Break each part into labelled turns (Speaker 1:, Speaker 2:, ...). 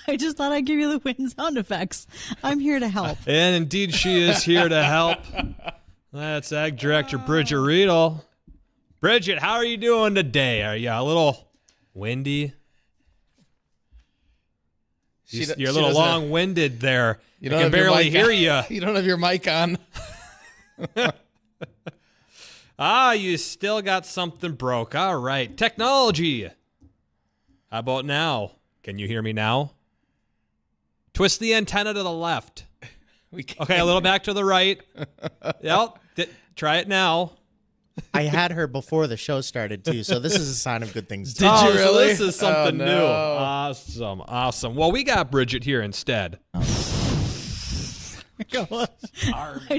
Speaker 1: I just thought I'd give you the wind sound effects. I'm here to help.
Speaker 2: And indeed, she is here to help. That's Ag Director Bridgette Readel. Bridgette, how are you doing today? Are you a little windy? You're a little long-winded there. I can barely hear you.
Speaker 3: You don't have your mic on.
Speaker 2: You still got something broke. All right. Technology. How about now? Can you hear me now? Twist the antenna to the left. Okay, a little back to the right. Yep. Try it now.
Speaker 4: I had her before the show started, too, so this is a sign of good things.
Speaker 3: Did you really?
Speaker 2: So this is something new. Awesome. Well, we got Bridgette here instead.
Speaker 1: I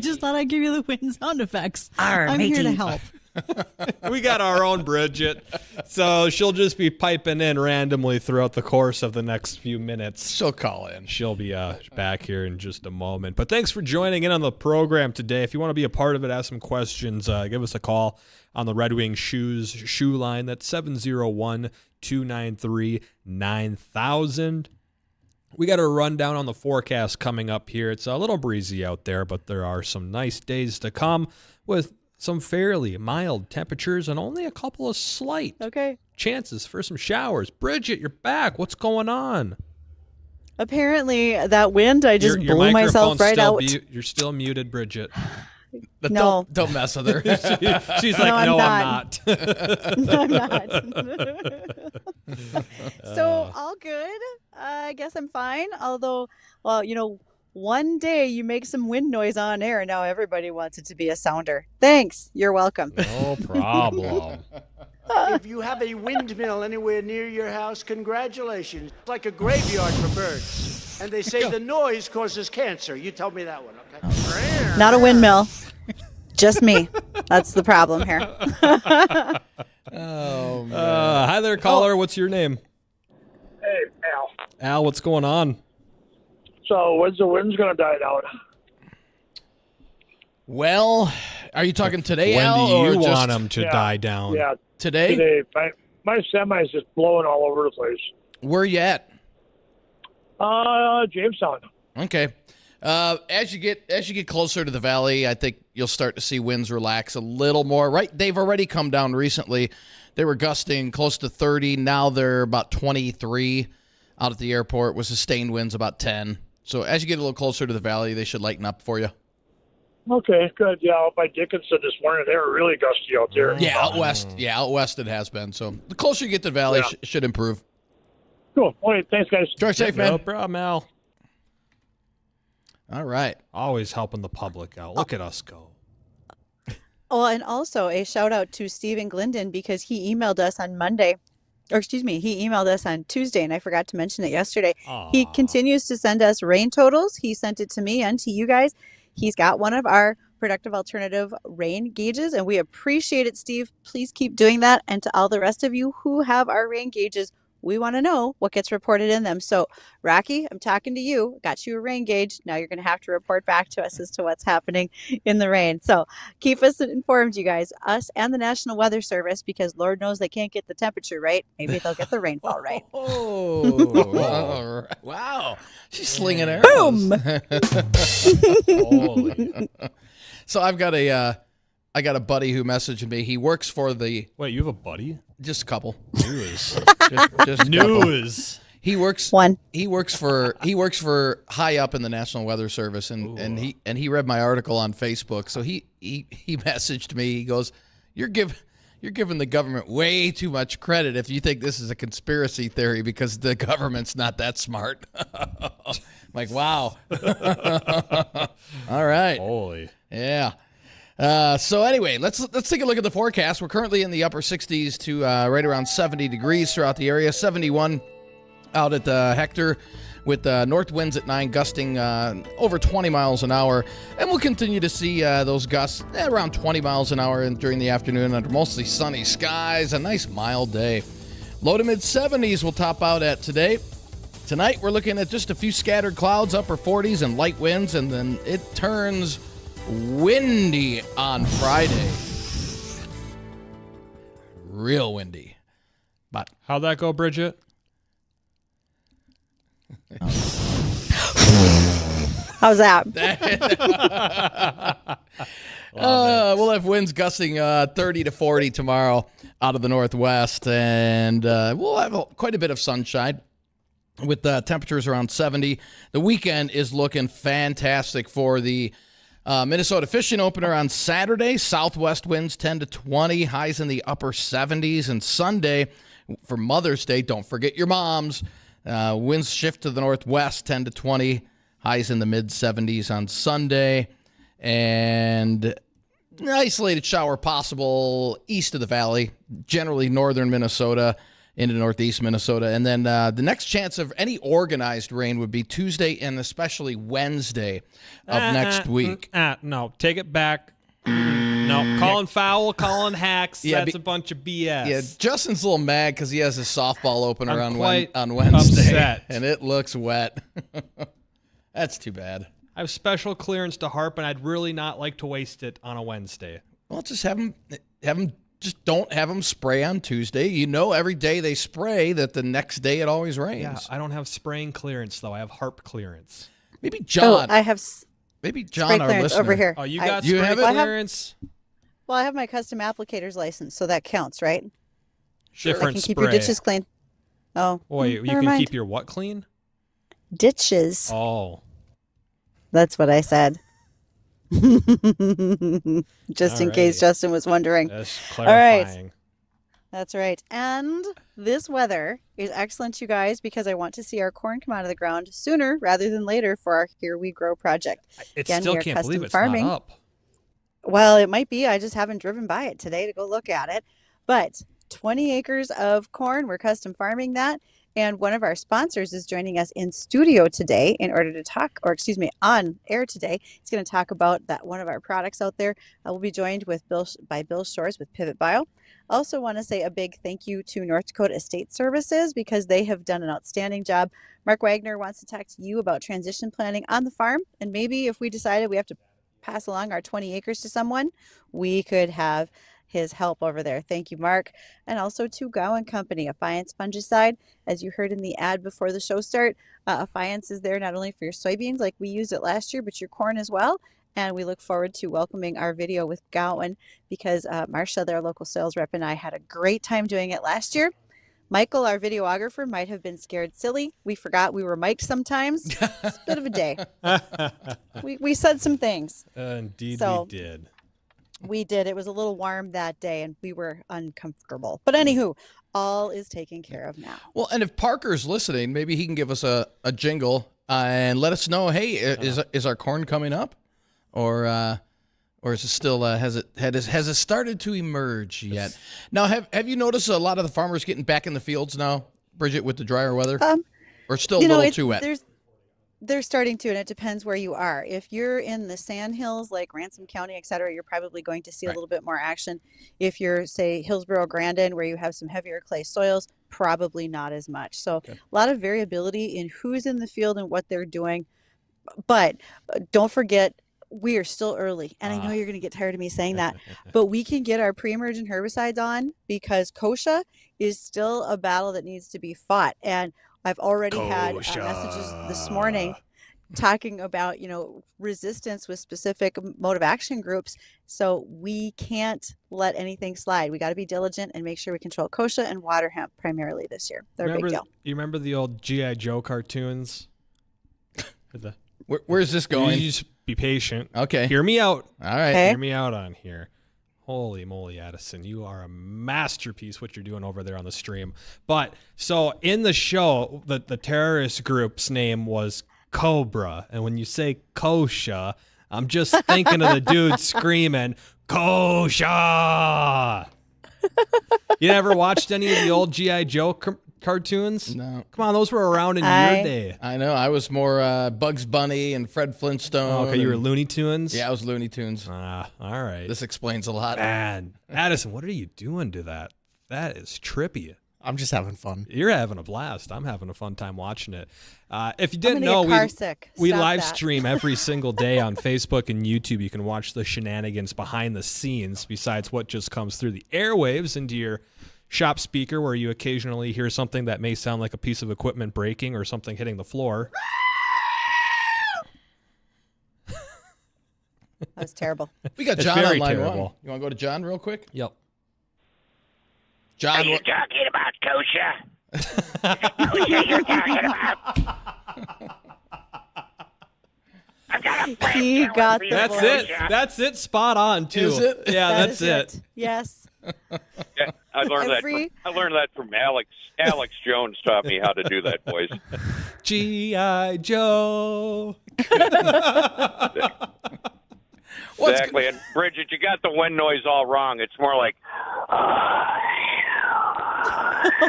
Speaker 1: just thought I'd give you the wind sound effects. I'm here to help.
Speaker 2: We got our own Bridgette, so she'll just be piping in randomly throughout the course of the next few minutes.
Speaker 3: She'll call in.
Speaker 2: She'll be back here in just a moment. But thanks for joining in on the program today. If you want to be a part of it, ask some questions, give us a call on the Red Wing shoe line. That's 701-293-9000. We got a rundown on the forecast coming up here. It's a little breezy out there, but there are some nice days to come with some fairly mild temperatures and only a couple of slight chances for some showers. Bridgette, you're back. What's going on?
Speaker 1: Apparently, that wind, I just blew myself right out.
Speaker 2: You're still muted, Bridgette.
Speaker 1: No.
Speaker 3: Don't mess with her.
Speaker 2: She's like, no, I'm not.
Speaker 1: No, I'm not. So, all good. I guess I'm fine. Although, well, one day you make some wind noise on air, and now everybody wants it to be a sounder. Thanks. You're welcome.
Speaker 2: No problem.
Speaker 5: If you have a windmill anywhere near your house, congratulations. It's like a graveyard for birds. And they say the noise causes cancer. You told me that one, okay?
Speaker 1: Not a windmill. Just me. That's the problem here.
Speaker 3: Oh, man.
Speaker 2: Hi there, caller. What's your name?
Speaker 6: Hey, Al.
Speaker 2: Al, what's going on?
Speaker 6: So when's the wind's going to die down?
Speaker 3: Well, are you talking today,
Speaker 2: When
Speaker 3: Al?
Speaker 2: do you
Speaker 3: or just
Speaker 2: want them to die down?
Speaker 6: Yeah,
Speaker 3: today?
Speaker 6: today. My semi's just blowing all over the place.
Speaker 3: Where you at?
Speaker 6: Jamestown.
Speaker 3: Okay. As you get closer to the valley, I think you'll start to see winds relax a little more. Right, they've already come down recently. They were gusting close to 30. Now they're about 23 out at the airport with sustained winds about 10. So as you get a little closer to the valley, they should lighten up for you.
Speaker 6: Okay, good. Yeah, out by Dickinson this morning, they were really gusty out there.
Speaker 3: Yeah, out west. Yeah, out west it has been. So the closer you get to the valley, should improve.
Speaker 6: Cool. All right, thanks, guys.
Speaker 3: Drive safe, man.
Speaker 2: No problem, Al.
Speaker 3: All right.
Speaker 2: Always helping the public out. Look at us go.
Speaker 1: Oh, and also a shout out to Stephen Glendon because he emailed us on Monday. Or excuse me, he emailed us on Tuesday, and I forgot to mention it yesterday.
Speaker 2: Aww.
Speaker 1: He continues to send us rain totals. He sent it to me and to you guys. He's got one of our productive alternative rain gauges, and we appreciate it, Steve. Please keep doing that. And to all the rest of you who have our rain gauges, we want to know what gets reported in them. So, Rocky, I'm talking to you. Got you a rain gauge. Now you're going to have to report back to us as to what's happening in the rain. So keep us informed, you guys, us and the National Weather Service, because Lord knows they can't get the temperature right. Maybe they'll get the rainfall right.
Speaker 3: Oh, wow. She's slinging arrows.
Speaker 1: Boom.
Speaker 2: Holy.
Speaker 3: So I got a buddy who messaged me. He works for the
Speaker 2: Wait, you have a buddy?
Speaker 3: just a couple.
Speaker 2: News.
Speaker 3: Just a couple.
Speaker 2: News.
Speaker 3: He works for high up in the National Weather Service, and he read my article on Facebook. So he messaged me. He goes, "You're giving the government way too much credit if you think this is a conspiracy theory because the government's not that smart." I'm like, wow. All right.
Speaker 2: Holy.
Speaker 3: Yeah. So anyway, let's take a look at the forecast. We're currently in the upper 60s to right around 70 degrees throughout the area. 71 out at Hector with north winds at 9 gusting over 20 miles an hour. And we'll continue to see those gusts around 20 miles an hour during the afternoon under mostly sunny skies. A nice mild day. Low to mid 70s will top out at today. Tonight, we're looking at just a few scattered clouds, upper 40s and light winds, and then it turns windy on Friday. Real windy. But
Speaker 2: How'd that go, Bridgette?
Speaker 1: How's that?
Speaker 3: we'll have winds gusting 30 to 40 tomorrow out of the northwest, and we'll have quite a bit of sunshine with temperatures around 70. The weekend is looking fantastic for the Minnesota Fishing Opener on Saturday. Southwest winds 10 to 20, highs in the upper 70s. And Sunday, for Mother's Day, don't forget your moms. Winds shift to the northwest 10 to 20, highs in the mid-70s on Sunday. And an isolated shower possible east of the valley, generally northern Minnesota into northeast Minnesota. And then the next chance of any organized rain would be Tuesday and especially Wednesday of next week.
Speaker 2: No, take it back. No, calling foul, calling hacks.
Speaker 3: Yeah,
Speaker 2: that's a bunch of BS.
Speaker 3: Yeah, Justin's a little mad because he has his softball opener
Speaker 2: I'm
Speaker 3: on
Speaker 2: quite
Speaker 3: Wednesday,
Speaker 2: upset.
Speaker 3: and it looks wet. That's too bad.
Speaker 2: I have special clearance to harp, and I'd really not like to waste it on a Wednesday.
Speaker 3: Well, just have him. Just don't have them spray on Tuesday. You know, every day they spray that the next day it always rains.
Speaker 2: Yeah, I don't have spraying clearance though. I have harp clearance.
Speaker 3: Maybe John.
Speaker 1: I have
Speaker 3: Maybe
Speaker 1: spray
Speaker 3: John, our
Speaker 1: clearance
Speaker 3: listener.
Speaker 1: over here.
Speaker 2: Oh, you got
Speaker 3: You
Speaker 2: spray
Speaker 3: have it?
Speaker 2: clearance?
Speaker 1: Well, I have my custom applicator's license, so that counts, right?
Speaker 2: Different
Speaker 1: I can keep
Speaker 2: spray.
Speaker 1: your ditches clean. Oh,
Speaker 2: Wait, you
Speaker 1: never
Speaker 2: can
Speaker 1: mind.
Speaker 2: keep your what clean?
Speaker 1: Ditches.
Speaker 2: Oh,
Speaker 1: That's what I said. Just in case
Speaker 2: Alrighty.
Speaker 1: Justin was wondering.
Speaker 2: that's
Speaker 1: right.
Speaker 2: clarifying.
Speaker 1: That's right. And this weather is excellent, you guys, because I want to see our corn come out of the ground sooner rather than later for our Here We Grow project.
Speaker 2: It
Speaker 1: Again,
Speaker 2: still
Speaker 1: we are
Speaker 2: can't
Speaker 1: custom
Speaker 2: believe it's
Speaker 1: farming.
Speaker 2: not up.
Speaker 1: Well, it might be. I just haven't driven by it today to go look at it. But 20 acres of corn, we're custom farming that. And one of our sponsors is joining us in studio today in order to talk, on air today. He's going to talk about that one of our products out there. We'll be joined by Bill Shores with Pivot Bio. Also want to say a big thank you to North Dakota Estate Services because they have done an outstanding job. Mark Wagner wants to talk to you about transition planning on the farm. And maybe if we decided we have to pass along our 20 acres to someone, we could have his help over there. Thank you, Mark. And also to Gowan Company, Affiance Fungicide. As you heard in the ad before the show start, Affiance is there not only for your soybeans like we used it last year, but your corn as well. And we look forward to welcoming our video with Gowan because Marcia, their local sales rep, and I had a great time doing it last year. Michael, our videographer, might have been scared silly. We forgot we were mic'd sometimes. It's a bit of a day. We said some things.
Speaker 2: Indeed,
Speaker 1: So-
Speaker 2: we did.
Speaker 1: We did. It was a little warm that day and we were uncomfortable. But anywho, all is taken care of now.
Speaker 3: Well, and if Parker's listening, maybe he can give us a jingle and let us know. Hey, is our corn coming up, or is it still has it started to emerge yet? Now, have you noticed a lot of the farmers getting back in the fields now, Bridgette, with the drier weather, or still a little too wet?
Speaker 1: They're starting to, and it depends where you are. If you're in the Sand Hills, like Ransom County, et cetera, you're probably going to see a little bit more action. If you're, say, Hillsborough, Grandin, where you have some heavier clay soils, probably not as much. So a lot of variability in who's in the field and what they're doing. But don't forget, we are still early. And I know you're going to get tired of me saying that, but we can get our pre-emergent herbicides on because kochia is still a battle that needs to be fought. And I've already had messages this morning talking about, resistance with specific mode of action groups. So we can't let anything slide. We got to be diligent and make sure we control kochia and water hemp primarily this year. They're a big deal.
Speaker 2: You remember the old G.I. Joe cartoons?
Speaker 3: Where's this going?
Speaker 2: You just be patient.
Speaker 3: Okay.
Speaker 2: Hear me out.
Speaker 3: All right.
Speaker 1: Okay.
Speaker 2: Hear me out on here. Holy moly, Addison, you are a masterpiece what you're doing over there on the stream. But so in the show, the terrorist group's name was Cobra. And when you say kochia, I'm just thinking of the dude screaming, kochia. You never watched any of the old G.I. Joe cartoons?
Speaker 3: No.
Speaker 2: Come on, those were around in your day.
Speaker 3: I know. I was more Bugs Bunny and Fred Flintstone.
Speaker 2: Oh, okay, you were Looney Tunes?
Speaker 3: Yeah, I was Looney Tunes.
Speaker 2: All right.
Speaker 3: This explains a lot.
Speaker 2: Man, Addison, what are you doing to that? That is trippy.
Speaker 4: I'm just having fun.
Speaker 2: You're having a blast. I'm having a fun time watching it. If you
Speaker 1: I'm
Speaker 2: didn't
Speaker 1: gonna
Speaker 2: know,
Speaker 1: get car sick.
Speaker 2: we
Speaker 1: Stop
Speaker 2: live
Speaker 1: that.
Speaker 2: stream every single day on Facebook and YouTube. You can watch the shenanigans behind the scenes besides what just comes through the airwaves into your shop speaker, where you occasionally hear something that may sound like a piece of equipment breaking or something hitting the floor.
Speaker 1: That was terrible.
Speaker 3: We got
Speaker 2: It's
Speaker 3: John
Speaker 2: very
Speaker 3: on line
Speaker 2: terrible.
Speaker 3: 1. You want to go to John real quick?
Speaker 2: Yep.
Speaker 3: John,
Speaker 7: Are you talking about kosher? Kosher you're talking about? I've got a friend
Speaker 1: He
Speaker 7: here
Speaker 1: got
Speaker 7: with
Speaker 1: the
Speaker 7: me.
Speaker 2: That's
Speaker 1: voice.
Speaker 2: it. That's it. Spot on, too.
Speaker 3: Is it?
Speaker 2: Yeah,
Speaker 1: That
Speaker 2: that's
Speaker 1: is
Speaker 2: it.
Speaker 1: Yes.
Speaker 8: Yeah, I learned that from Alex. Alex Jones taught me how to do that voice.
Speaker 2: G.I. Joe.
Speaker 8: Exactly. And Bridgette, you got the wind noise all wrong. It's more like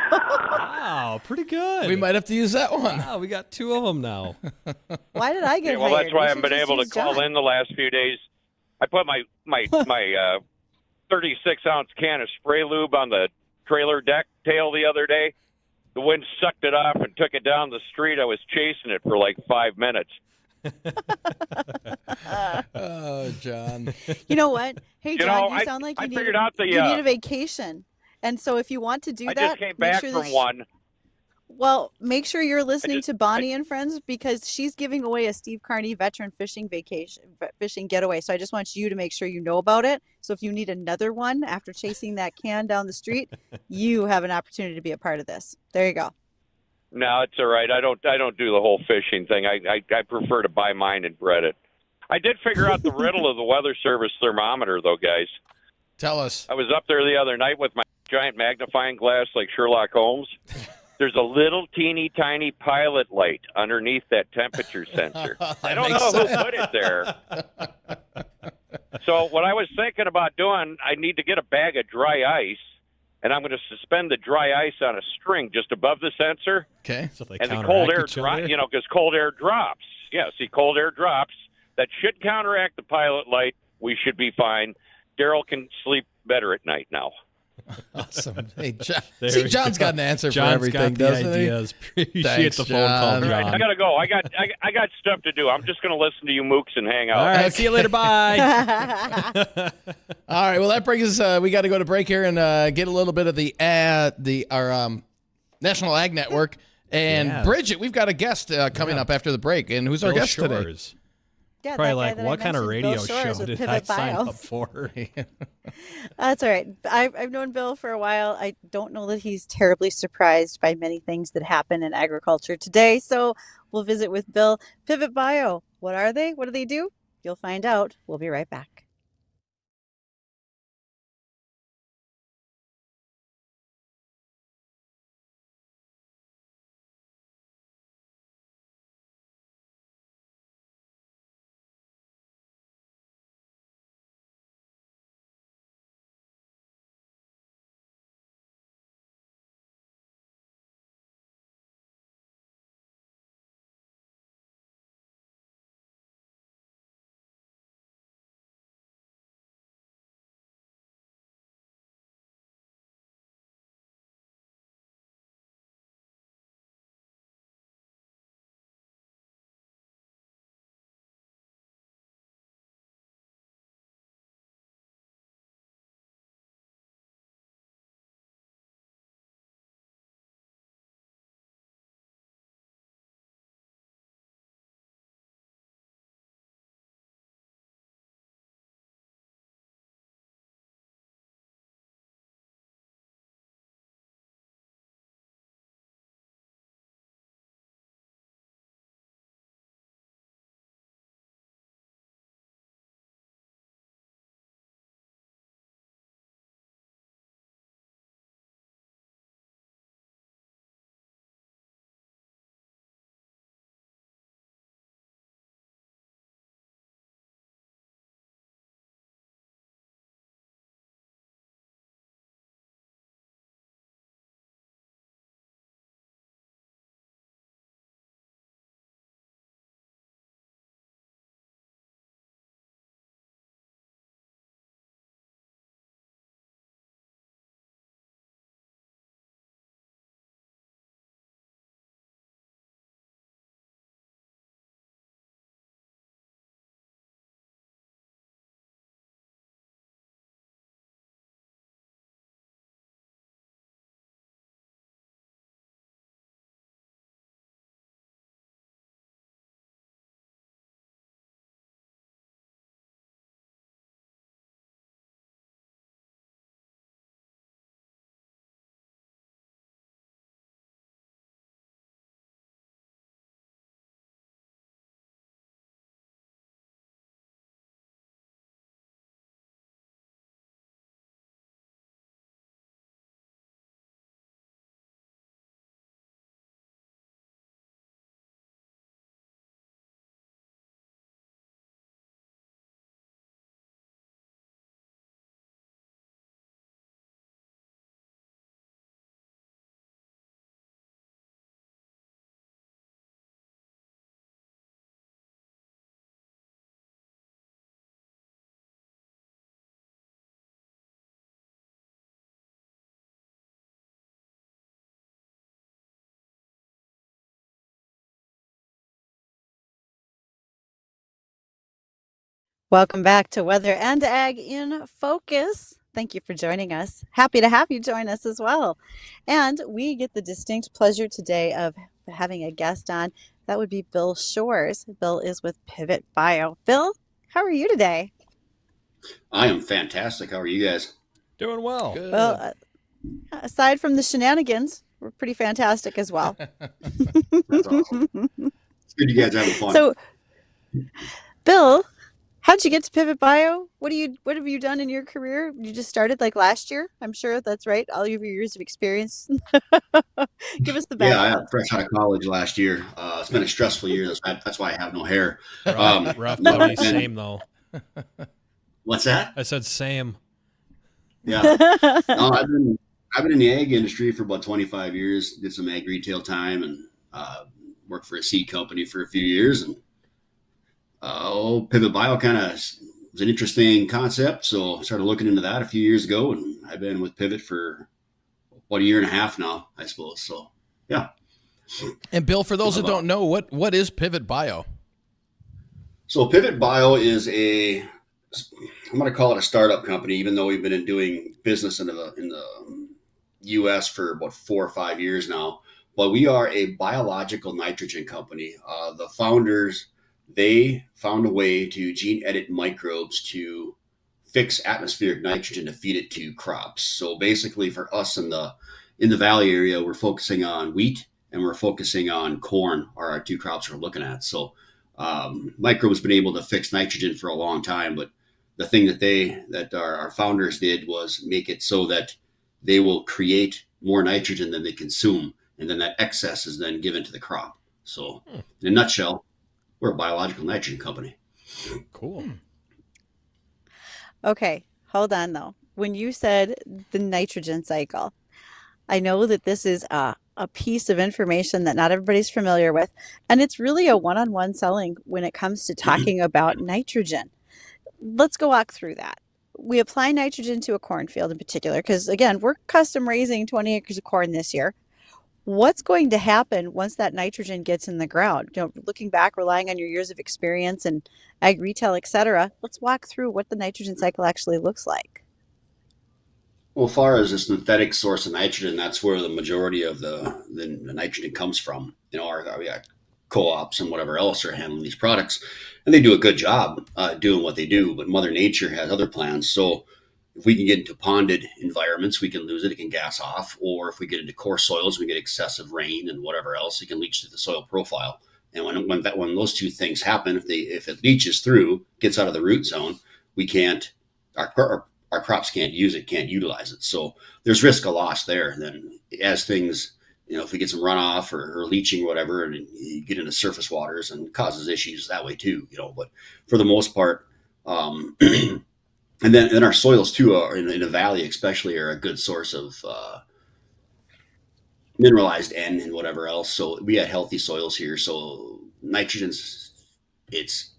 Speaker 2: Wow, pretty good.
Speaker 3: we might have to use that one.
Speaker 2: Wow, we got 2 of them now.
Speaker 1: Why did I get
Speaker 8: well,
Speaker 1: hired?
Speaker 8: that's why I
Speaker 1: We
Speaker 8: haven't
Speaker 1: should
Speaker 8: been
Speaker 1: just
Speaker 8: able to
Speaker 1: use
Speaker 8: call
Speaker 1: John.
Speaker 8: in the last few days. I put my 36-ounce can of spray lube on the trailer deck tail the other day. The wind sucked it off and took it down the street. I was chasing it for like 5 minutes.
Speaker 3: Oh, John.
Speaker 1: You know what? Hey, John, you
Speaker 8: I-
Speaker 1: sound like
Speaker 8: I
Speaker 1: you need,
Speaker 8: figured out the,
Speaker 1: you need a vacation. And so if you want to do
Speaker 8: I
Speaker 1: that,
Speaker 8: just came
Speaker 1: make
Speaker 8: back
Speaker 1: sure
Speaker 8: from one.
Speaker 1: Well, make sure you're listening to Bonnie and Friends, because she's giving away a Steve Carney veteran fishing getaway. So I just want you to make sure you know about it. So if you need another one after chasing that can down the street, you have an opportunity to be a part of this. There you go.
Speaker 8: No, it's all right. I don't do the whole fishing thing. I prefer to buy mine and bread it. I did figure out the riddle of the Weather Service thermometer, though, guys.
Speaker 3: Tell us.
Speaker 8: I was up there the other night with my giant magnifying glass like Sherlock Holmes. There's a little teeny tiny pilot light underneath that temperature sensor. I don't know who put it there. So what I was thinking about doing, I need to get a bag of dry ice, and I'm going to suspend the dry ice on a string just above the sensor.
Speaker 3: Okay.
Speaker 2: So they
Speaker 8: And the
Speaker 2: counteract
Speaker 8: cold air
Speaker 2: each other.
Speaker 8: because cold air drops. Yeah, see, cold air drops. That should counteract the pilot light. We should be fine. Daryl can sleep better at night now.
Speaker 3: Awesome. Hey, John.
Speaker 2: There
Speaker 3: See,
Speaker 2: we
Speaker 3: John's
Speaker 2: go.
Speaker 3: got an answer
Speaker 2: John's
Speaker 3: for everything,
Speaker 2: got the
Speaker 3: doesn't
Speaker 2: ideas. Appreciate
Speaker 3: Thanks,
Speaker 2: the phone call,
Speaker 3: John.
Speaker 8: All right,
Speaker 2: John.
Speaker 8: I gotta go. I got stuff to do. I'm just gonna listen to you mooks and hang out.
Speaker 2: All right, see you later. Bye.
Speaker 3: he? All right. Well, that brings us. We got to go to break here and get a little bit of our National Ag Network. And
Speaker 2: Yeah.
Speaker 3: Bridgette, we've got a guest coming up after the break. And who's our
Speaker 2: Bill
Speaker 3: guest today?
Speaker 2: Shores.
Speaker 1: Yeah,
Speaker 2: Probably
Speaker 1: that guy
Speaker 2: like,
Speaker 1: that I
Speaker 2: what kind of
Speaker 1: mentioned, Bill
Speaker 2: radio
Speaker 1: Shores
Speaker 2: show
Speaker 1: with
Speaker 2: did I
Speaker 1: Pivot
Speaker 2: sign
Speaker 1: Bio.
Speaker 2: up for?
Speaker 1: That's all right. I've known Bill for a while. I don't know that he's terribly surprised by many things that happen in agriculture today. So we'll visit with Bill. Pivot Bio. What are they? What do they do? You'll find out. We'll be right back. Welcome back to Weather and Ag in Focus. Thank you for joining us. Happy to have you join us as well. And we get the distinct pleasure today of having a guest on. That would be Bill Shores. Bill is with Pivot Bio. Bill, how are you today?
Speaker 9: I am fantastic. How are you guys?
Speaker 2: Doing well.
Speaker 3: Good.
Speaker 1: Well, aside from the shenanigans, we're pretty fantastic as well.
Speaker 9: That's awesome. It's good you guys are having fun.
Speaker 1: So, Bill, how'd you get to Pivot Bio? What have you done in your career? You just started like last year? I'm sure that's right. All of your years of experience. Give us the
Speaker 9: yeah, I
Speaker 1: background.
Speaker 9: got fresh out of college last year. It's been a stressful year. That's why I have no hair.
Speaker 2: Rough buddy, same though.
Speaker 9: What's that?
Speaker 2: I said same.
Speaker 9: Yeah. No, I've been in the ag industry for about 25 years. Did some ag retail time and worked for a seed company for a few years. And Pivot Bio kind of was an interesting concept, so I started looking into that a few years ago, and I've been with Pivot for about a year and a half now, I suppose. So, yeah.
Speaker 3: And Bill, for those that don't know, what is Pivot Bio?
Speaker 9: So Pivot Bio is I'm going to call it a startup company, even though we've been doing business in the U.S. for about 4 or 5 years now. But we are a biological nitrogen company. The founders, they found a way to gene edit microbes to fix atmospheric nitrogen to feed it to crops. So basically, for us in the valley area, we're focusing on wheat and we're focusing on corn, are our two crops we're looking at. So microbes been able to fix nitrogen for a long time, but the thing that our founders did was make it so that they will create more nitrogen than they consume, and then that excess is then given to the crop. So in a nutshell, we're a biological nitrogen company.
Speaker 2: Cool.
Speaker 1: Okay, hold on though. When you said the nitrogen cycle, I know that this is a piece of information that not everybody's familiar with, and it's really a one-on-one selling when it comes to talking about nitrogen. Let's go walk through that. We apply nitrogen to a cornfield in particular because, again, we're custom raising 20 acres of corn this year. What's going to happen once that nitrogen gets in the ground? Looking back, relying on your years of experience and ag retail, et cetera, let's walk through what the nitrogen cycle actually looks like.
Speaker 9: Well, as far as a synthetic source of nitrogen, that's where the majority of the nitrogen comes from. We got co-ops and whatever else are handling these products, and they do a good job doing what they do. But Mother Nature has other plans. So if we can get into ponded environments, we can lose it. It can gas off. Or if we get into coarse soils, we get excessive rain and whatever else, it can leach through the soil profile. And when those two things happen, if it leaches through, gets out of the root zone, we can't. Our crops can't use it, can't utilize it. So there's risk of loss there. And then as things, if we get some runoff or leaching or whatever, and you get into surface waters and causes issues that way too, but for the most part, and then our soils too are in a valley, especially, are a good source of mineralized N and whatever else. So we had healthy soils here. So nitrogen's, it's,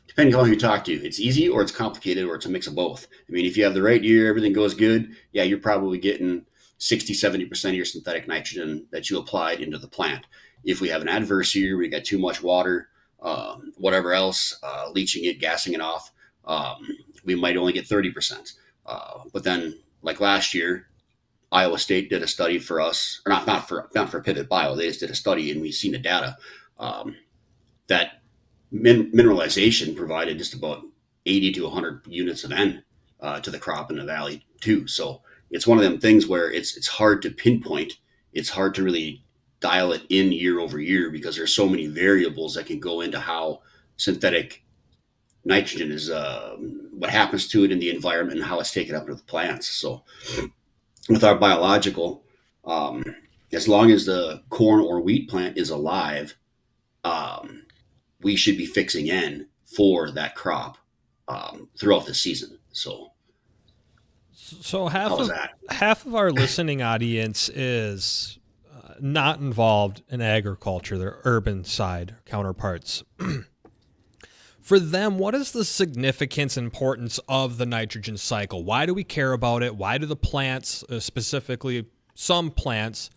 Speaker 9: depending on who you talk to, it's easy or it's complicated or it's a mix of both. I mean, if you have the right year, everything goes good. Yeah, you're probably getting 60, 70% of your synthetic nitrogen that you applied into the plant. If we have an adverse year, we got too much water, whatever else, leaching it, gassing it off, we might only get 30%. But then, like last year, Iowa State did a study for us, or not for Pivot Bio. They just did a study, and we've seen the data that mineralization provided just about 80 to 100 units of N to the crop in the valley too. So it's one of them things where it's hard to pinpoint. It's hard to really dial it in year over year because there's so many variables that can go into how synthetic nitrogen is, what happens to it in the environment and how it's taken up into the plants. So with our biological, as long as the corn or wheat plant is alive, we should be fixing in for that crop throughout the season. So
Speaker 2: half of our listening audience is not involved in agriculture. They're urban side counterparts. For them, what is the significance and importance of the nitrogen cycle? Why do we care about it? Why do the plants, specifically some plants,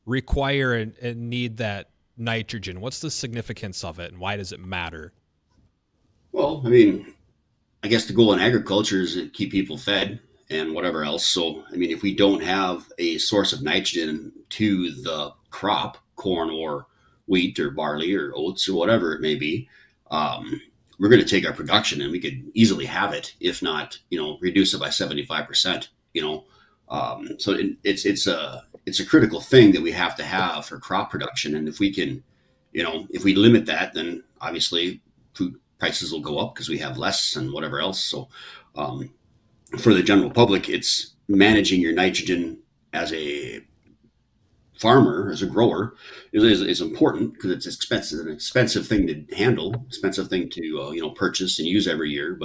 Speaker 2: require and need that nitrogen? What's the significance of it, and why does it matter?
Speaker 9: Well, I mean, I guess the goal in agriculture is to keep people fed and whatever else. So, I mean, if we don't have a source of nitrogen to the crop, corn or wheat or barley or oats or whatever it may be, um, we're going to take our production and we could easily have it, if not, reduce it by 75%. So it's a critical thing that we have to have for crop production, and if we can, if we limit that, then obviously food prices will go up because we have less and whatever else. So, um, for the general public, it's managing your nitrogen as a farmer, as a grower, is important because it's expensive, an expensive thing to handle, expensive thing to purchase and use every year.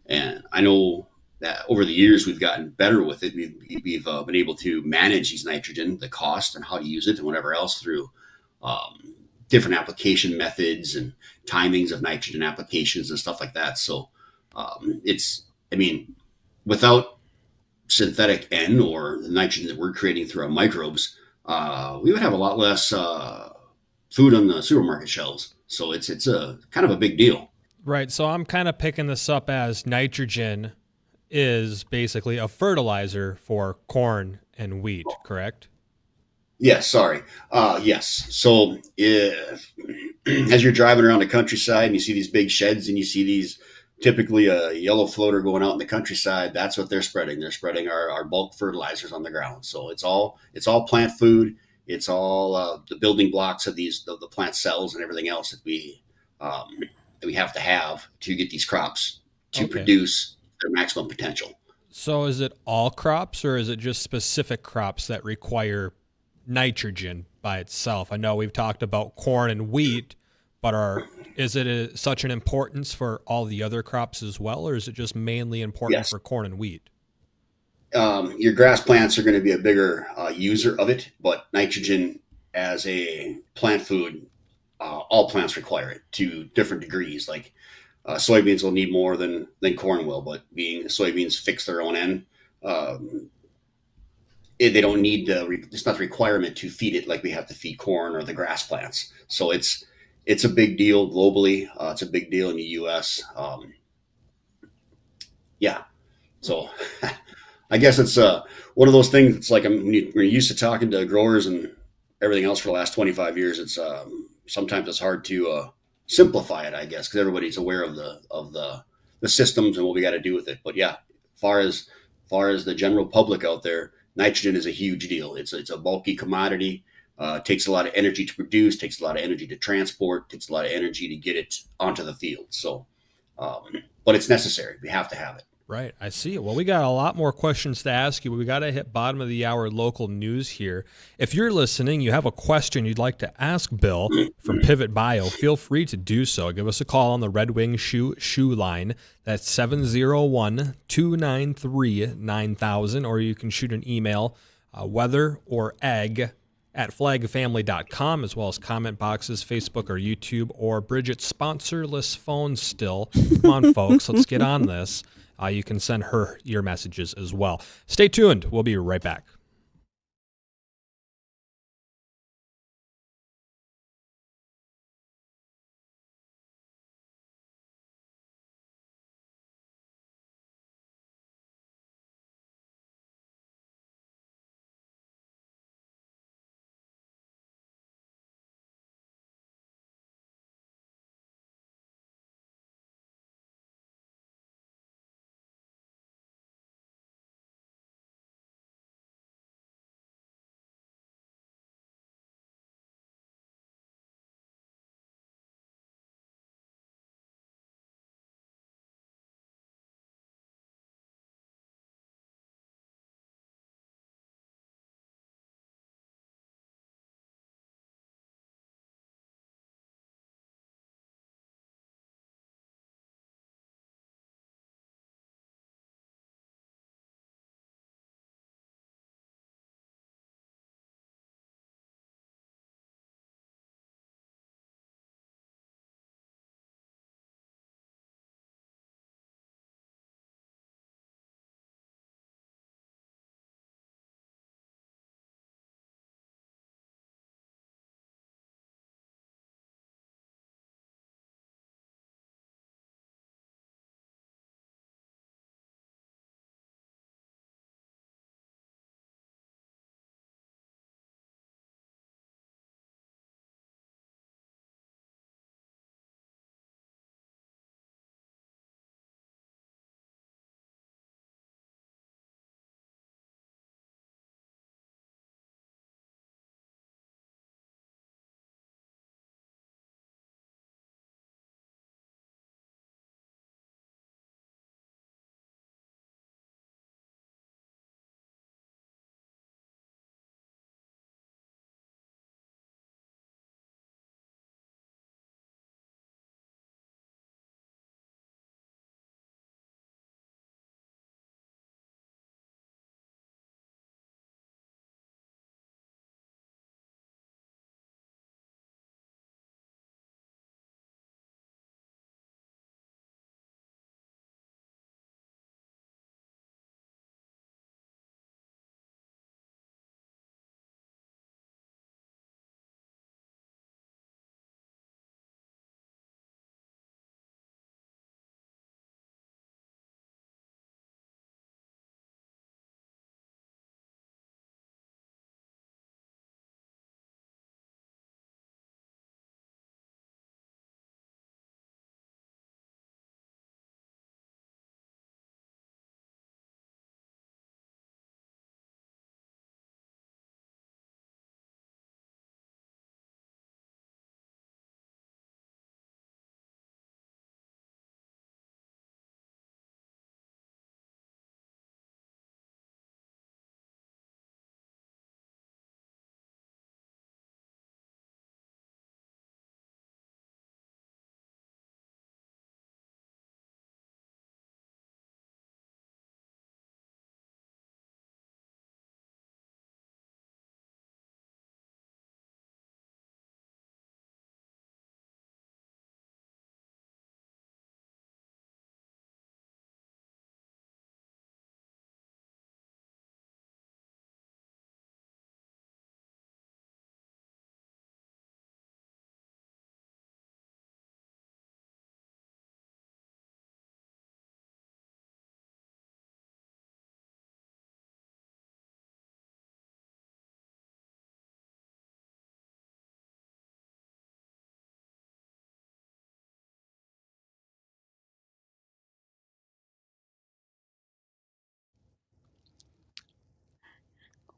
Speaker 9: And I know that over the years we've gotten better with it. We've been able to manage these nitrogen, the cost, and how to use it, and whatever else through um, different application methods and timings of nitrogen applications and stuff like that. So I mean, without synthetic N or the nitrogen that we're creating through our microbes, we would have a lot less food on the supermarket shelves. So it's a kind of a big deal.
Speaker 2: Right. So I'm kind of picking this up as nitrogen is basically a fertilizer for corn and wheat, correct?
Speaker 9: Yes, sorry. Yes. So if, as you're driving around the countryside and you see these big sheds and you see these typically a yellow floater going out in the countryside, that's what they're spreading. They're spreading our bulk fertilizers on the ground. So it's all plant food. It's all the building blocks of the plant cells and everything else that we have to get these crops to
Speaker 2: Okay.
Speaker 9: produce their maximum potential.
Speaker 2: So is it all crops or is it just specific crops that require nitrogen by itself? I know we've talked about corn and wheat, but is it such an importance for all the other crops as well, or is it just mainly important
Speaker 9: Yes.
Speaker 2: for corn and wheat?
Speaker 9: Your grass plants are going to be a bigger user of it, but nitrogen as a plant food, all plants require it to different degrees. Like soybeans will need more than corn will, but being soybeans fix their own end, um, they don't need it's not the requirement to feed it like we have to feed corn or the grass plants. So it's a big deal globally. It's a big deal in the U.S. Yeah, so I guess it's one of those things. It's like we're used to talking to growers and everything else for the last 25 years. It's sometimes it's hard to simplify it, I guess, because everybody's aware of the systems and what we got to do with it. But yeah, far as the general public out there, nitrogen is a huge deal. It's a bulky commodity. Takes a lot of energy to produce. Takes a lot of energy to transport. Takes a lot of energy to get it onto the field. So, um, but it's necessary. We have to have it.
Speaker 2: Right, I see it. Well, we got a lot more questions to ask you, but we got to hit bottom of the hour local news here. If you're listening, you have a question you'd like to ask Bill from Pivot Bio, feel free to do so. Give us a call on the Red Wing shoe line. That's 701-293-9000, or you can shoot an email, weather or egg at flagfamily.com, as well as comment boxes, Facebook or YouTube, or Bridgette's sponsorless phone still. Come on, folks, let's get on this. You can send her your messages as well. Stay tuned. We'll be right back.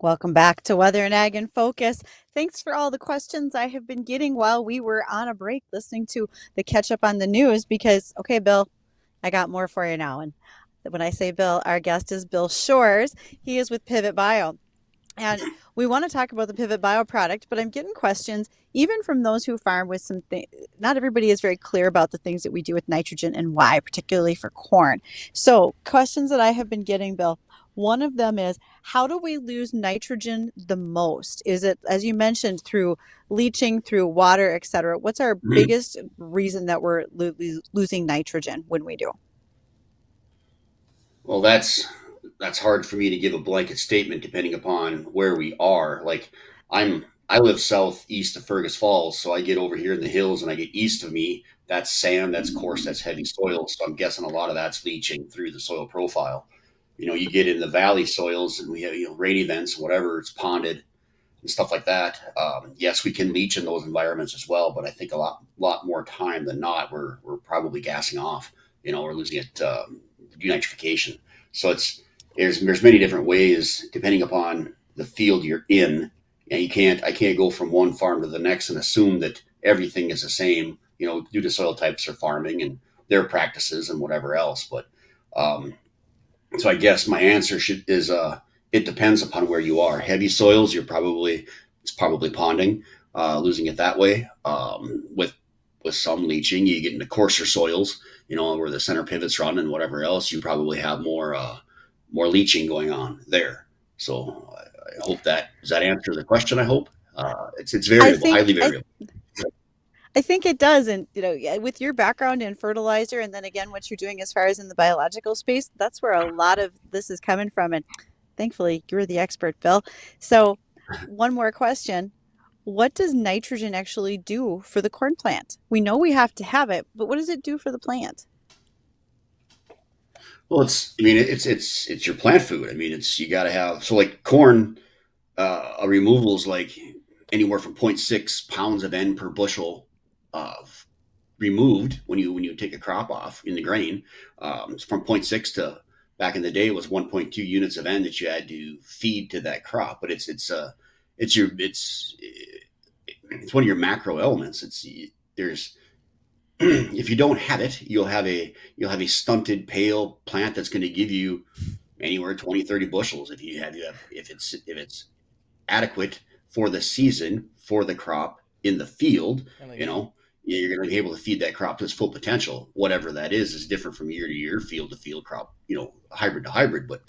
Speaker 1: Welcome back to Weather and Ag in Focus. Thanks for all the questions I have been getting while we were on a break listening to the catch up on the news because, okay, Bill, I got more for you now. And when I say Bill, our guest is Bill Shores. He is with Pivot Bio. And we want to talk about the Pivot Bio product, but I'm getting questions even from those who farm with some things. Not everybody is very clear about the things that we do with nitrogen and why, particularly for corn. So, questions that I have been getting, Bill. One of them is, how do we lose nitrogen the most? Is it, as you mentioned, through leaching, through water, et cetera? What's our biggest reason that we're losing nitrogen when we do?
Speaker 9: Well, that's hard for me to give a blanket statement depending upon where we are. Like I live southeast of Fergus Falls, so I get over here in the hills and I get east of me. That's sand, that's coarse, that's heavy soil. So I'm guessing a lot of that's leaching through the soil profile. You get in the valley soils and we have rain events, whatever, it's ponded and stuff like that. Yes, we can leach in those environments as well, but I think a lot more time than not, we're probably gassing off. We're losing it denitrification. So there's many different ways depending upon the field you're in. And I can't go from one farm to the next and assume that everything is the same, due to soil types or farming and their practices and whatever else. But so I guess my answer is it depends upon where you are. Heavy soils, it's probably ponding, losing it that way. With some leaching, you get into coarser soils, where the center pivots run and whatever else, you probably have more leaching going on there. So I hope does that answer the question? I hope it's variable, highly variable.
Speaker 1: I think it does. And, with your background in fertilizer and then again, what you're doing as far as in the biological space, that's where a lot of this is coming from. And thankfully, you're the expert, Bill. So one more question. What does nitrogen actually do for the corn plant? We know we have to have it, but what does it do for the plant?
Speaker 9: Well, it's your plant food. You got to have, so like corn, a removal is like anywhere from 0.6 pounds of N per bushel removed when you take a crop off in the grain. From 0.6 to back in the day it was 1.2 units of N that you had to feed to that crop. But it's one of your macro elements. If you don't have it, you'll have a stunted, pale plant that's going to give you anywhere 20, 30 bushels if it's adequate for the season for the crop in the field. You're going to be able to feed that crop to its full potential. Whatever that is different from year to year, field to field, crop, hybrid to hybrid. But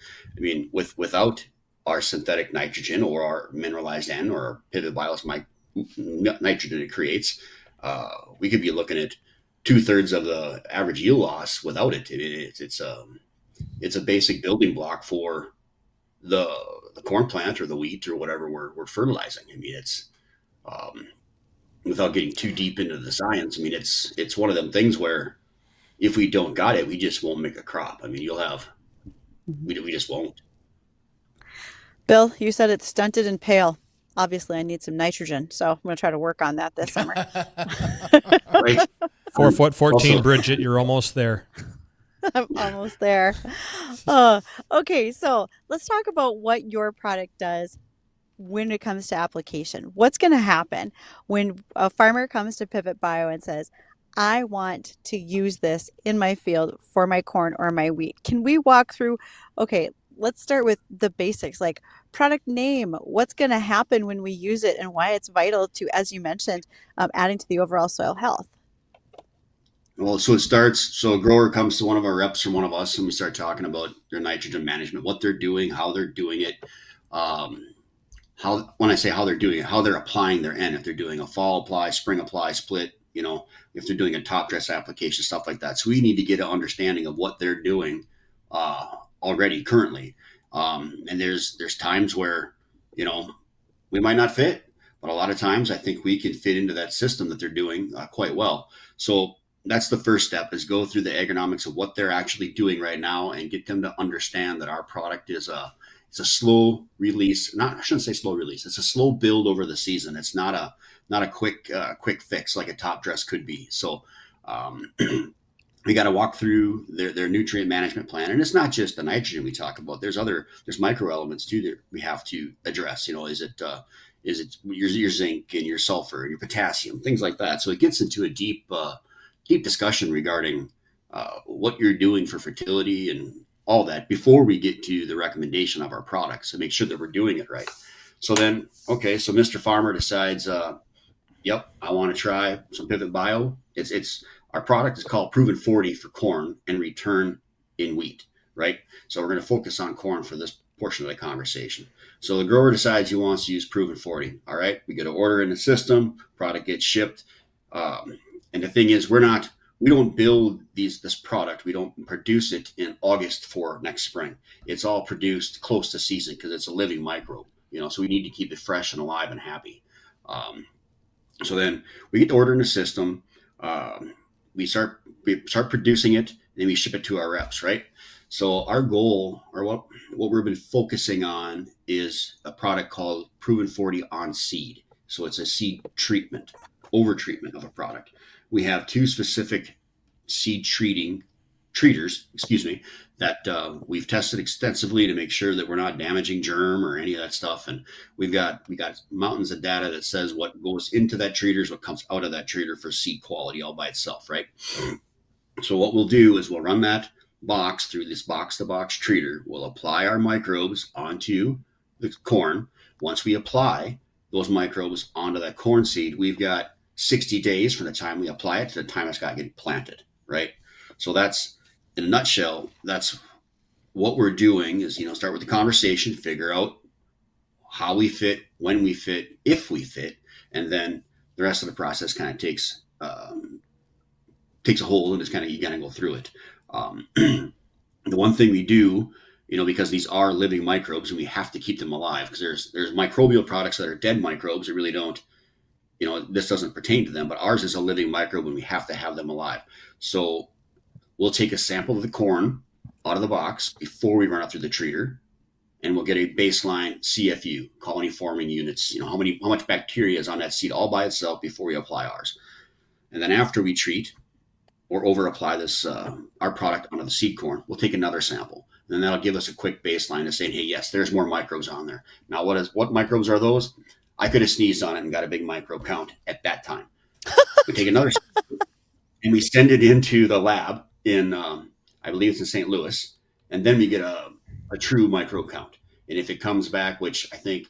Speaker 9: without our synthetic nitrogen or our mineralized N or our pivot bios nitrogen it creates, we could be looking at 2/3 of the average yield loss without it. It's a basic building block for the corn plant or the wheat or whatever we're fertilizing. It's without getting too deep into the science. It's one of them things where if we don't got it, we just won't make a crop. We just won't.
Speaker 1: Bill, you said it's stunted and pale. Obviously, I need some nitrogen, so I'm going to try to work on that this summer.
Speaker 9: Right.
Speaker 2: 4 foot 14, Bridgette, you're almost there.
Speaker 1: I'm almost there. Okay, so let's talk about what your product does when it comes to application. What's going to happen when a farmer comes to Pivot Bio and says, I want to use this in my field for my corn or my wheat? Can we walk through, okay, let's start with the basics, like product name, what's going to happen when we use it and why it's vital to, as you mentioned, adding to the overall soil health?
Speaker 9: Well, so a grower comes to one of our reps or one of us and we start talking about their nitrogen management, what they're doing, how they're doing it. When I say how they're doing it, how they're applying their N, if they're doing a fall apply, spring apply, split, if they're doing a top dress application, stuff like that. So we need to get an understanding of what they're doing already currently. And there's times where, we might not fit, but a lot of times I think we can fit into that system that they're doing quite well. So that's the first step, is go through the agronomics of what they're actually doing right now and get them to understand that our product it's a slow release. I shouldn't say slow release. It's a slow build over the season. It's not a quick fix like a top dress could be. So we got to walk through their nutrient management plan. And it's not just the nitrogen we talk about. There's micro elements too that we have to address. Is it your zinc and your sulfur and your potassium, things like that. So it gets into a deep discussion regarding what you're doing for fertility and all that before we get to the recommendation of our products and make sure that we're doing it right. So then, okay, so Mr. Farmer decides, yep, I want to try some Pivot Bio. It's our product is called Proven 40 for corn and Return in wheat, right? So we're going to focus on corn for this portion of the conversation. So the grower decides he wants to use Proven 40. All right, we get an order in the system, product gets shipped, and the thing is, we don't build this product. We don't produce it in August for next spring. It's all produced close to season because it's a living microbe. So we need to keep it fresh and alive and happy. So then we get the order in the system. We start producing it, and then we ship it to our reps, right? So our goal, or what we've been focusing on, is a product called Proven 40 on seed. So it's a seed treatment, over treatment of a product. We have two specific seed treaters, that we've tested extensively to make sure that we're not damaging germ or any of that stuff. And we got mountains of data that says what goes into that treater is what comes out of that treater for seed quality all by itself, right? So what we'll do is we'll run that box through this box-to-box treater. We'll apply our microbes onto the corn. Once we apply those microbes onto that corn seed, we've got 60 days from the time we apply it to the time it's got to get planted, right? So that's, in a nutshell, that's what we're doing is, start with the conversation, figure out how we fit, when we fit, if we fit, and then the rest of the process kind of takes a hold, and it's kind of, you got to go through it. The one thing we do, because these are living microbes and we have to keep them alive, because there's microbial products that are dead microbes that really don't, this doesn't pertain to them, but ours is a living microbe and we have to have them alive. So we'll take a sample of the corn out of the box before we run it through the treater, and we'll get a baseline CFU, colony forming units, how much bacteria is on that seed all by itself before we apply ours. And then after we treat or over apply this, our product onto the seed corn, we'll take another sample. And then that'll give us a quick baseline of saying, hey, yes, there's more microbes on there. Now, what microbes are those? I could have sneezed on it and got a big microbe count at that time. We take another and we send it into the lab in, I believe it's in St. Louis, and then we get a true microbe count. And if it comes back, which I think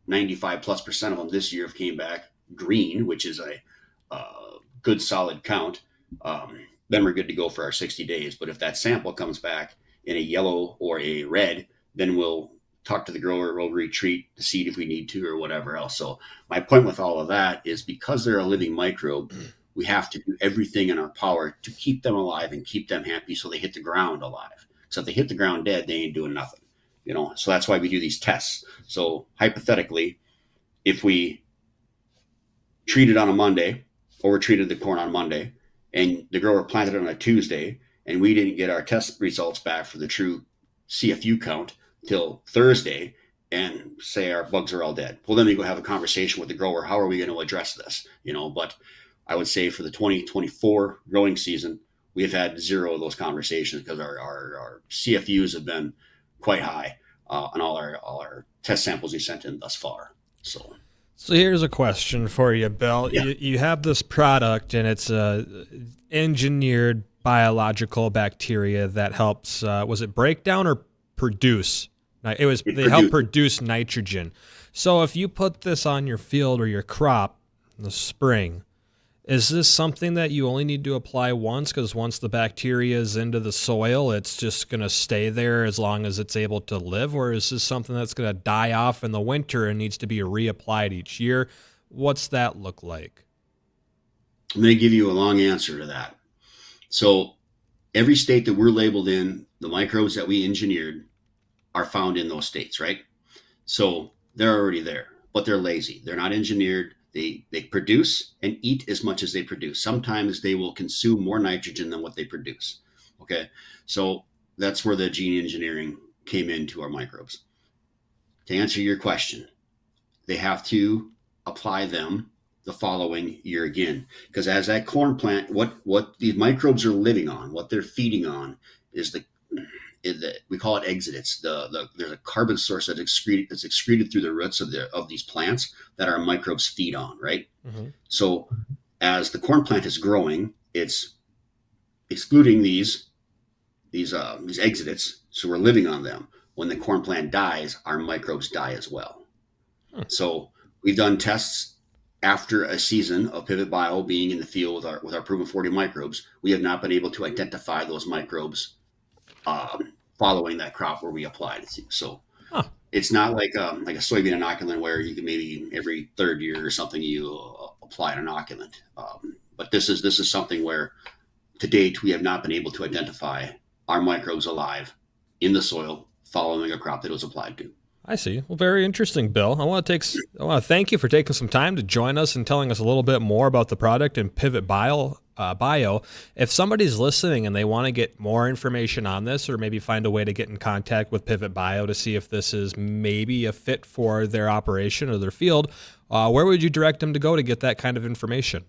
Speaker 9: 95+% of them this year have came back green, which is a good solid count, then we're good to go for our 60 days. But if that sample comes back in a yellow or a red, then we'll talk to the grower, we'll retreat the seed if we need to or whatever else. So my point with all of that is, because they're a living microbe, we have to do everything in our power to keep them alive and keep them happy so they hit the ground alive. So if they hit the ground dead, they ain't doing nothing. So that's why we do these tests. So hypothetically, if we treated on a Monday, or we treated the corn on Monday, and the grower planted it on a Tuesday, and we didn't get our test results back for the true CFU count till Thursday, and say our bugs are all dead, well, then we go have a conversation with the grower. How are we going to address this? But I would say for the 2024 growing season, we have had zero of those conversations because our CFUs have been quite high on all our test samples we sent in thus far. So
Speaker 2: here's a question for you, Bill.
Speaker 9: Yeah.
Speaker 2: You have this product, and it's engineered biological bacteria that helps, was it break down or produce? They help produce nitrogen. So if you put this on your field or your crop in the spring, is this something that you only need to apply once? Because once the bacteria is into the soil, it's just going to stay there as long as it's able to live? Or is this something that's going to die off in the winter and needs to be reapplied each year? What's that look like?
Speaker 9: I'm going to give you a long answer to that. So every state that we're labeled in, the microbes that we engineered are found in those states, right? So they're already there, but they're lazy. They're not engineered. They produce and eat as much as they produce. Sometimes they will consume more nitrogen than what they produce. Okay, so that's where the gene engineering came into our microbes. To answer your question, they have to apply them the following year again. Because as that corn plant, what these microbes are living on, what they're feeding on, is the we call it exudates. There's a carbon source that's excreted through the roots of these plants that our microbes feed on, right?
Speaker 2: Mm-hmm.
Speaker 9: So as the corn plant is growing, it's excluding these exudates, so we're living on them. When the corn plant dies, our microbes die as well. So we've done tests after a season of Pivot Bio being in the field with our proven 40 microbes. We have not been able to identify those microbes following that crop where we applied it. So it's not like a soybean inoculant where you can maybe every third year or something you apply an inoculant. But this is something where to date we have not been able to identify our microbes alive in the soil following a crop that was applied to.
Speaker 2: I see. Well, very interesting, Bill. I want to thank you for taking some time to join us and telling us a little bit more about the product and Pivot Bio. If somebody's listening and they want to get more information on this, or maybe find a way to get in contact with Pivot Bio to see if this is maybe a fit for their operation or their field, where would you direct them to go to get that kind of information?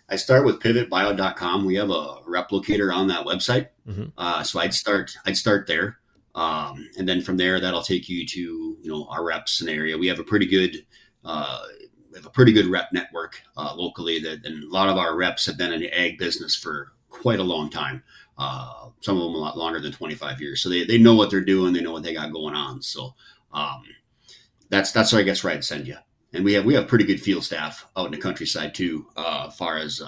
Speaker 9: I start with pivotbio.com. We have a replicator on that website.
Speaker 2: Mm-hmm.
Speaker 9: So I'd start there. And then from there, that'll take you to, our reps and area. We have a pretty good rep network locally and a lot of our reps have been in the ag business for quite a long time. Some of them a lot longer than 25 years. So they know what they're doing. They know what they got going on. So that's I guess where I'd send you. And we have pretty good field staff out in the countryside too, as far as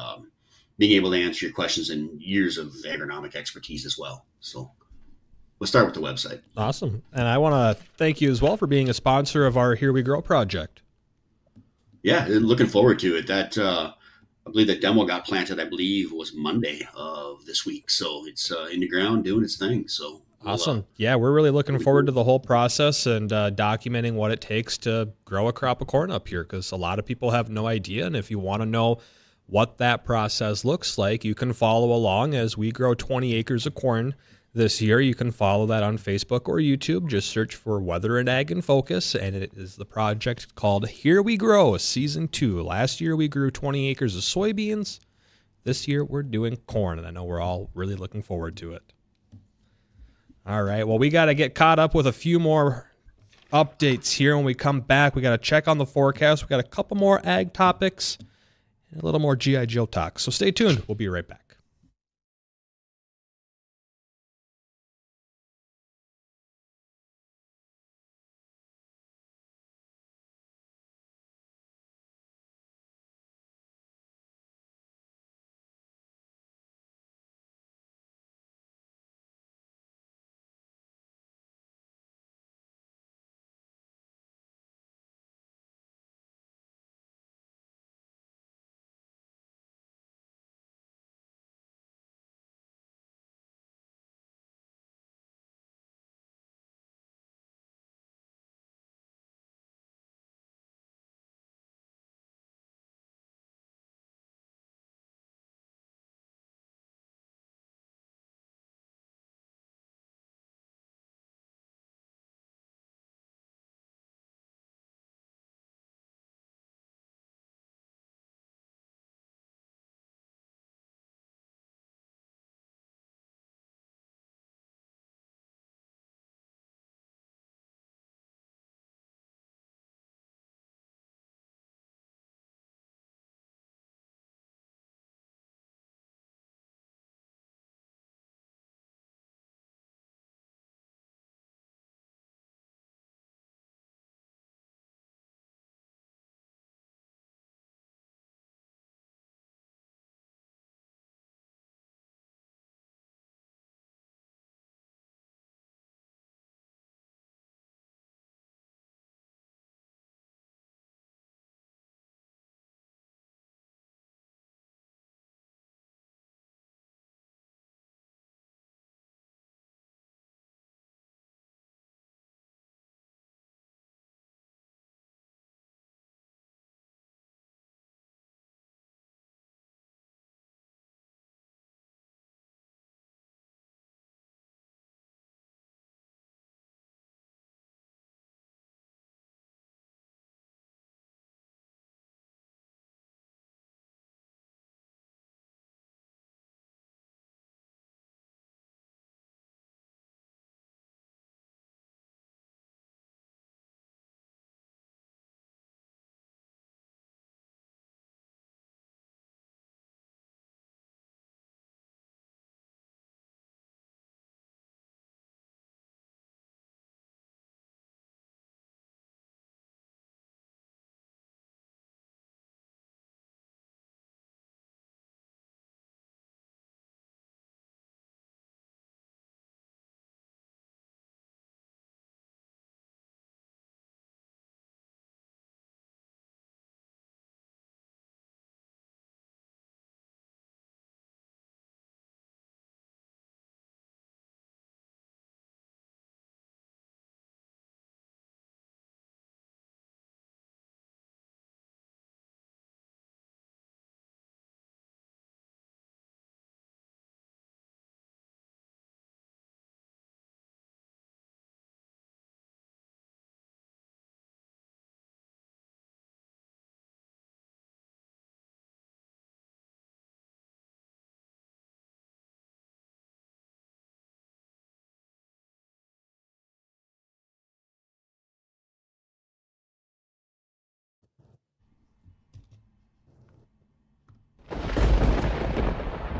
Speaker 9: being able to answer your questions and years of agronomic expertise as well. So we'll start with the website.
Speaker 2: Awesome. And I want to thank you as well for being a sponsor of our Here We Grow project.
Speaker 9: Yeah, looking forward to it. That I believe that demo got planted, was Monday of this week. So it's in the ground doing its thing. So
Speaker 2: awesome. Yeah, we're really looking forward to the whole process and documenting what it takes to grow a crop of corn up here, because a lot of people have no idea. And if you want to know what that process looks like, you can follow along as we grow 20 acres of corn this year. You can follow that on Facebook or YouTube. Just search for Weather and Ag in Focus, and it is the project called Here We Grow, Season 2. Last year we grew 20 acres of soybeans. This year we're doing corn, and I know we're all really looking forward to it. All right, well, we got to get caught up with a few more updates here. When we come back, we got to check on the forecast. We got a couple more ag topics and a little more G.I. Joe talk. So stay tuned. We'll be right back.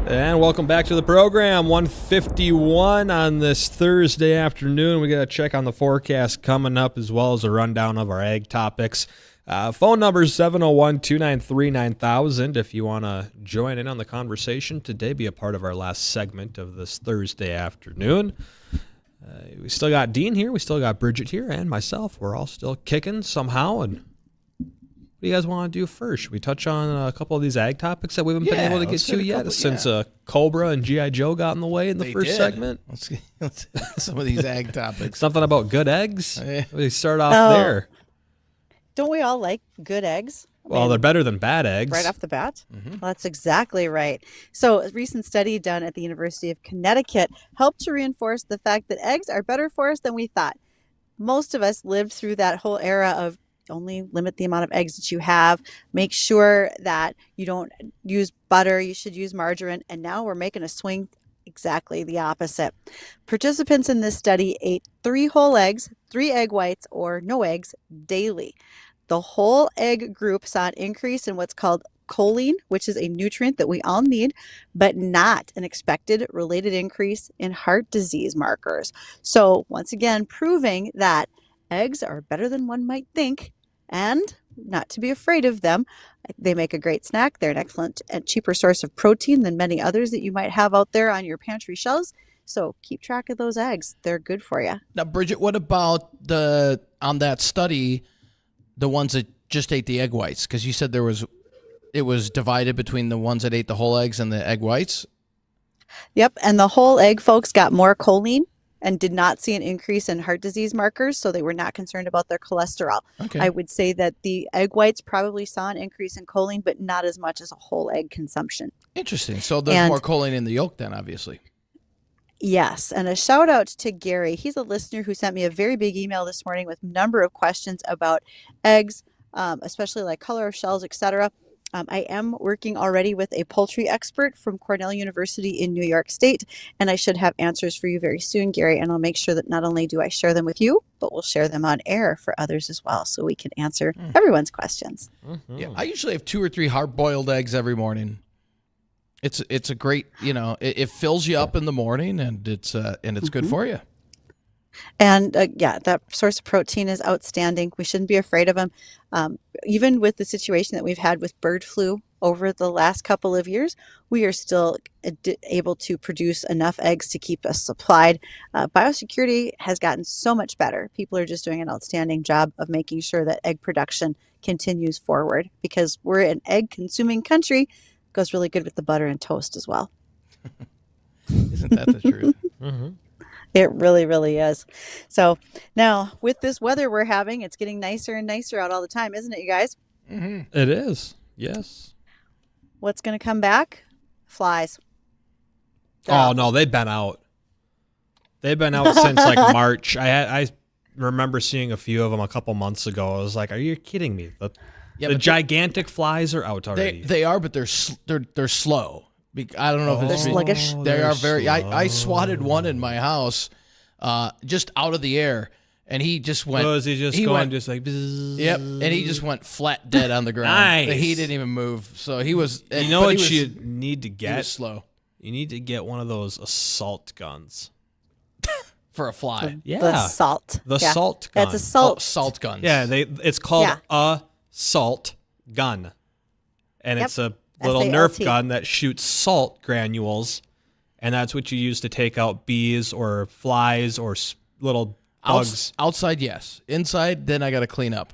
Speaker 2: And welcome back to the program. 1:51 on this Thursday afternoon. We got to check on the forecast coming up as well as a rundown of our ag topics. Phone number is 701-293-9000 if you want to join in on the conversation today, be a part of our last segment of this Thursday afternoon. We still got Dean here. We still got Bridgette here and myself. We're all still kicking somehow. And what do you guys want to do first? Should we touch on a couple of these ag topics that we haven't been able to get to yet since Cobra and G.I. Joe got in the way in the first segment?
Speaker 3: Let's get some of these ag topics.
Speaker 2: Something about good eggs? We start off there.
Speaker 1: Don't we all like good eggs?
Speaker 2: Well, they're better than bad eggs.
Speaker 1: Right off the bat? Mm-hmm. Well, that's exactly right. So a recent study done at the University of Connecticut helped to reinforce the fact that eggs are better for us than we thought. Most of us lived through that whole era of only limit the amount of eggs that you have. Make sure that you don't use butter. You should use margarine. And now we're making a swing exactly the opposite. Participants in this study ate 3 whole eggs, 3 egg whites, or no eggs daily. The whole egg group saw an increase in what's called choline, which is a nutrient that we all need, but not an expected related increase in heart disease markers. So once again, proving that eggs are better than one might think, and not to be afraid of them. They make a great snack. They're an excellent and cheaper source of protein than many others that you might have out there on your pantry shelves. So keep track of those eggs. They're good for you.
Speaker 3: Now, Bridgette, what about on that study, the ones that just ate the egg whites? Because you said it was divided between the ones that ate the whole eggs and the egg whites.
Speaker 1: Yep, and the whole egg folks got more choline and did not see an increase in heart disease markers, so they were not concerned about their cholesterol. Okay. I would say that the egg whites probably saw an increase in choline, but not as much as a whole egg consumption.
Speaker 3: Interesting. So there's more choline in the yolk then, obviously.
Speaker 1: Yes, and a shout out to Gary. He's a listener who sent me a very big email this morning with a number of questions about eggs, especially like color of shells, etc. I am working already with a poultry expert from Cornell University in New York State, and I should have answers for you very soon, Gary, and I'll make sure that not only do I share them with you, but we'll share them on air for others as well, so we can answer everyone's questions. Mm-hmm.
Speaker 3: Yeah, I usually have 2 or 3 hard-boiled eggs every morning. It's a great, it fills you up in the morning, and it's good for you.
Speaker 1: And that source of protein is outstanding. We shouldn't be afraid of them. Even with the situation that we've had with bird flu over the last couple of years, we are still able to produce enough eggs to keep us supplied. Biosecurity has gotten so much better. People are just doing an outstanding job of making sure that egg production continues forward, because we're an egg-consuming country. It goes really good with the butter and toast as well.
Speaker 3: Isn't that the truth?
Speaker 1: Mm-hmm. It really, really is. So now with this weather we're having, it's getting nicer and nicer out all the time, isn't it, you guys?
Speaker 2: Mm-hmm. It is. Yes.
Speaker 1: What's going to come back? Flies.
Speaker 2: Oh, no, they've been out. They've been out since like March. I remember seeing a few of them a couple months ago. I was like, are you kidding me? The gigantic flies are out already.
Speaker 3: They are, but they're slow. I don't know if it's
Speaker 1: they're sluggish.
Speaker 3: They are very. I swatted one in my house, just out of the air, and he just went.
Speaker 2: Was he just going just like? Bzzz.
Speaker 3: Yep, and he just went flat dead on the ground.
Speaker 2: Nice.
Speaker 3: He didn't even move. So he was.
Speaker 2: You know what you need to get?
Speaker 3: He was slow.
Speaker 2: You need to get one of those assault guns
Speaker 3: for a fly.
Speaker 1: The salt.
Speaker 2: The salt gun.
Speaker 1: That's a salt.
Speaker 3: Salt guns.
Speaker 2: Yeah, it's called a salt gun, and it's a little Nerf gun that shoots salt granules, and that's what you use to take out bees or flies or little bugs.
Speaker 3: Outside, yes. Inside, then I got to clean up.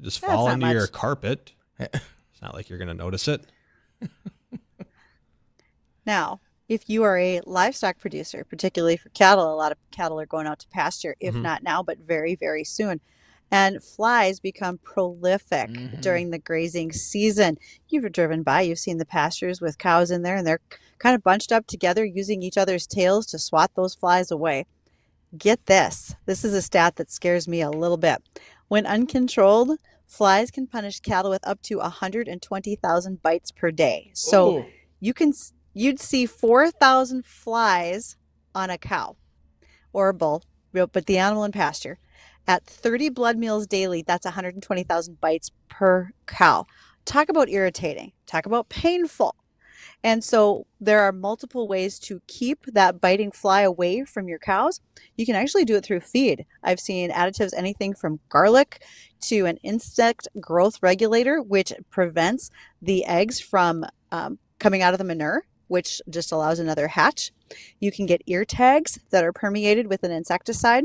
Speaker 2: Just fall into your carpet. It's not like you're going to notice it.
Speaker 1: Now, if you are a livestock producer, particularly for cattle, a lot of cattle are going out to pasture, if not now, but very, very soon. And flies become prolific during the grazing season. You've driven by, you've seen the pastures with cows in there, and they're kind of bunched up together using each other's tails to swat those flies away. Get this. This is a stat that scares me a little bit. When uncontrolled, flies can punish cattle with up to 120,000 bites per day. So you'd see 4,000 flies on a cow or a bull, but the animal in pasture. At 30 blood meals daily, that's 120,000 bites per cow. Talk about irritating. Talk about painful. And so there are multiple ways to keep that biting fly away from your cows. You can actually do it through feed. I've seen additives, anything from garlic to an insect growth regulator, which prevents the eggs from coming out of the manure, which just allows another hatch. You can get ear tags that are permeated with an insecticide.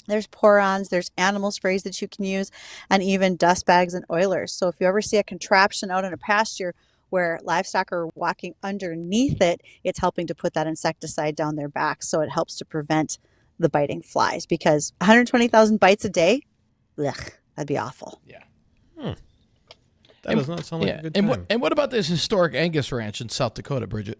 Speaker 1: There's porons, there's animal sprays that you can use, and even dust bags and oilers. So if you ever see a contraption out in a pasture where livestock are walking underneath it, it's helping to put that insecticide down their back. So it helps to prevent the biting flies, because 120,000 bites a day, ugh, that'd be awful.
Speaker 3: Yeah.
Speaker 2: That does not sound like a good time.
Speaker 3: And what about this historic Angus ranch in South Dakota, Bridgette?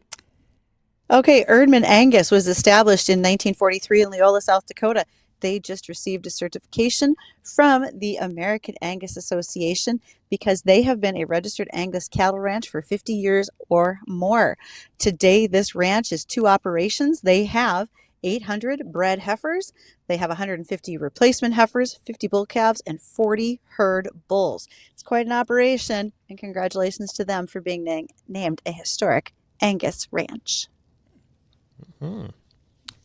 Speaker 1: Okay, Erdman Angus was established in 1943 in Leola, South Dakota. They just received a certification from the American Angus Association because they have been a registered Angus cattle ranch for 50 years or more. Today, this ranch is 2 operations. They have 800 bred heifers. They have 150 replacement heifers, 50 bull calves, and 40 herd bulls. It's quite an operation, and congratulations to them for being named a historic Angus ranch.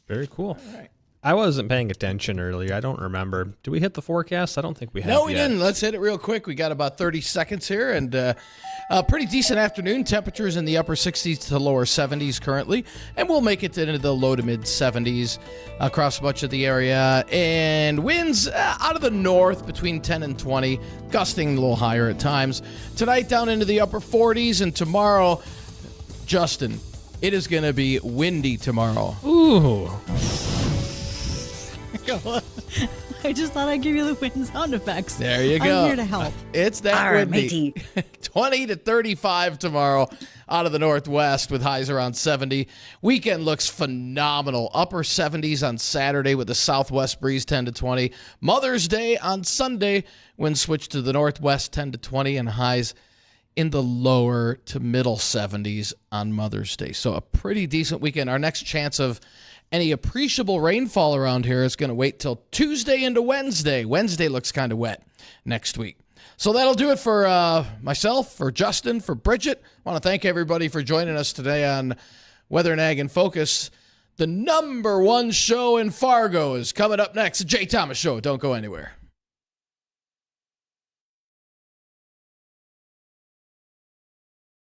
Speaker 2: Very cool.
Speaker 3: All right.
Speaker 2: I wasn't paying attention earlier. I don't remember. Did we hit the forecast? I don't think we have.
Speaker 3: No, we
Speaker 2: yet.
Speaker 3: didn't. Let's hit it real quick. We got about 30 seconds here, and a pretty decent afternoon. Temperatures in the upper 60s to lower 70s currently, and we'll make it into the low to mid 70s across much of the area. And winds out of the north between 10 and 20, gusting a little higher at times. Tonight down into the upper 40s, and tomorrow, Justin, it is going to be windy tomorrow.
Speaker 2: Ooh.
Speaker 1: I just thought I'd give you the wind sound effects.
Speaker 3: There you go.
Speaker 1: I'm here to help.
Speaker 3: It's that
Speaker 1: All right,
Speaker 3: windy. 20 to 35 tomorrow out of the northwest with highs around 70. Weekend looks phenomenal. Upper 70s on Saturday with the southwest breeze 10 to 20. Mother's Day on Sunday, wind switch to the northwest 10 to 20 and highs in the lower to middle 70s on Mother's Day. So a pretty decent weekend. Our next chance of any appreciable rainfall around here is going to wait till Tuesday into Wednesday. Wednesday looks kind of wet next week. So that'll do it for myself, for Justin, for Bridgette. I want to thank everybody for joining us today on Weather and Ag in Focus. The #1 show in Fargo is coming up next. The Jay Thomas Show. Don't go anywhere.